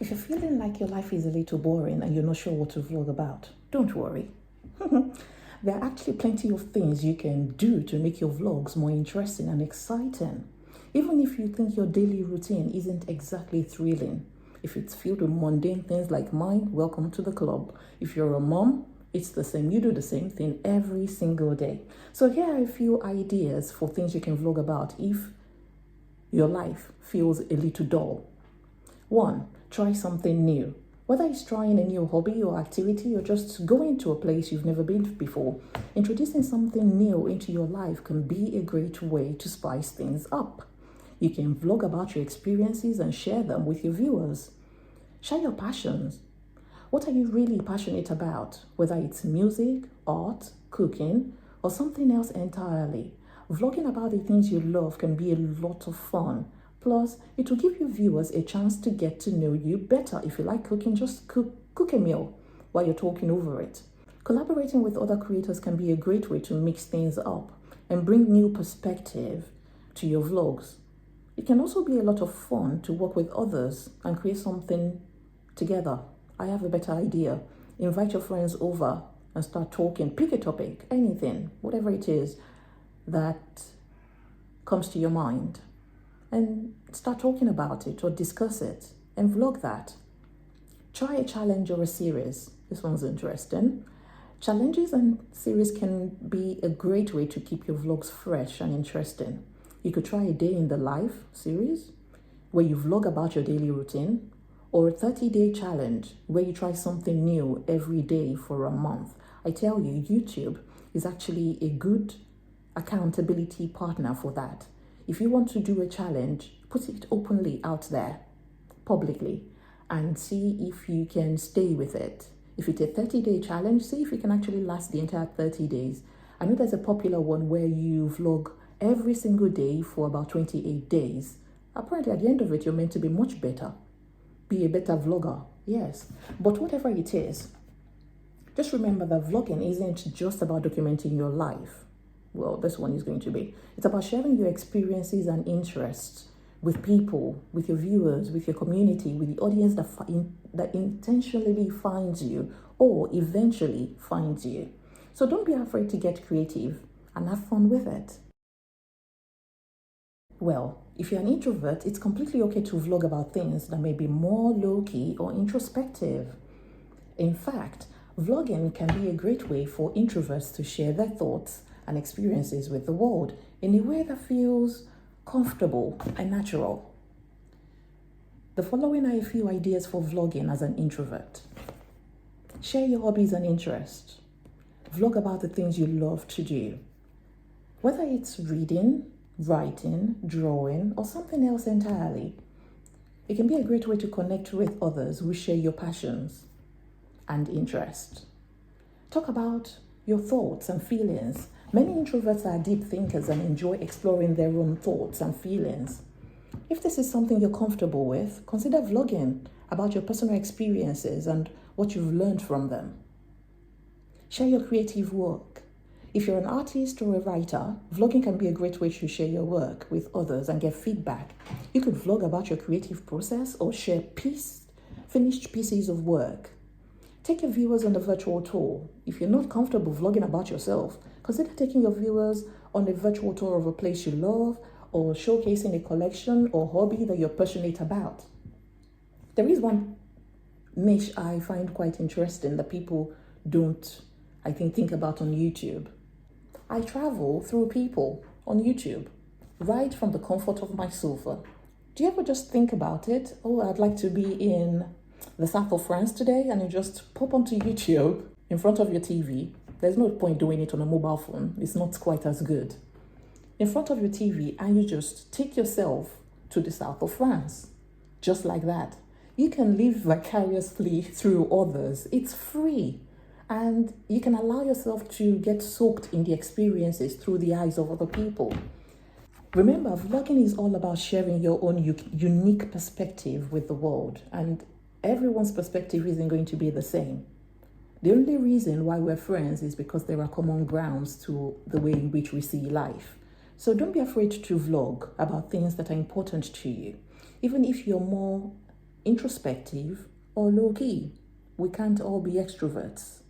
If you're feeling like your life is a little boring and you're not sure what to vlog about, don't worry. There are actually plenty of things you can do to make your vlogs more interesting and exciting. Even if you think your daily routine isn't exactly thrilling. If it's filled with mundane things like mine, welcome to the club. If you're a mom, it's the same. You do the same thing every single day. So here are a few ideas for things you can vlog about if your life feels a little dull. 1. Try something new. Whether it's trying a new hobby or activity or just going to a place you've never been before, introducing something new into your life can be a great way to spice things up. You can vlog about your experiences and share them with your viewers. Share your passions. What are you really passionate about? Whether it's music, art, cooking, or something else entirely. Vlogging about the things you love can be a lot of fun. Plus, it will give your viewers a chance to get to know you better. If you like cooking, just cook a meal while you're talking over it. Collaborating with other creators can be a great way to mix things up and bring new perspective to your vlogs. It can also be a lot of fun to work with others and create something together. I have a better idea. Invite your friends over and start talking. Pick a topic, anything, whatever it is that comes to your mind, and start talking about it or discuss it and vlog that. Try a challenge or a series. This one's interesting. Challenges and series can be a great way to keep your vlogs fresh and interesting. You could try a day in the life series where you vlog about your daily routine, or a 30-day challenge where you try something new every day for a month. I tell you, YouTube is actually a good accountability partner for that. If you want to do a challenge, put it openly out there, publicly, and see if you can stay with it. If it's a 30-day challenge, see if you can actually last the entire 30 days. I know there's a popular one where you vlog every single day for about 28 days. Apparently, at the end of it, you're meant to be much better. Be a better vlogger, yes. But whatever it is, just remember that vlogging isn't just about documenting your life. Well, this one is going to be. It's about sharing your experiences and interests with people, with your viewers, with your community, with the audience that intentionally finds you or eventually finds you. So don't be afraid to get creative and have fun with it. Well, if you're an introvert, it's completely okay to vlog about things that may be more low-key or introspective. In fact, vlogging can be a great way for introverts to share their thoughts and experiences with the world in a way that feels comfortable and natural. The following are a few ideas for vlogging as an introvert. Share your hobbies and interests. Vlog about the things you love to do. Whether it's reading, writing, drawing, or something else entirely, it can be a great way to connect with others who share your passions and interests. Talk about your thoughts and feelings. Many introverts are deep thinkers and enjoy exploring their own thoughts and feelings. If this is something you're comfortable with, consider vlogging about your personal experiences and what you've learned from them. Share your creative work. If you're an artist or a writer, vlogging can be a great way to share your work with others and get feedback. You could vlog about your creative process or share finished pieces of work. Take your viewers on a virtual tour. If you're not comfortable vlogging about yourself, consider taking your viewers on a virtual tour of a place you love or showcasing a collection or hobby that you're passionate about. There is one niche I find quite interesting that people don't, I think about on YouTube. I travel through people on YouTube, right from the comfort of my sofa. Do you ever just think about it? Oh, I'd like to be in the south of France today, and you just pop onto YouTube in front of your TV. There's no point doing it on a mobile phone. It's not quite as good. In front of your TV, and you just take yourself to the south of France, just like that. You can live vicariously through others. It's free. And you can allow yourself to get soaked in the experiences through the eyes of other people. Remember, vlogging is all about sharing your own unique perspective with the world, and everyone's perspective isn't going to be the same. The only reason why we're friends is because there are common grounds to the way in which we see life. So don't be afraid to vlog about things that are important to you. Even if you're more introspective, or low key. We can't all be extroverts.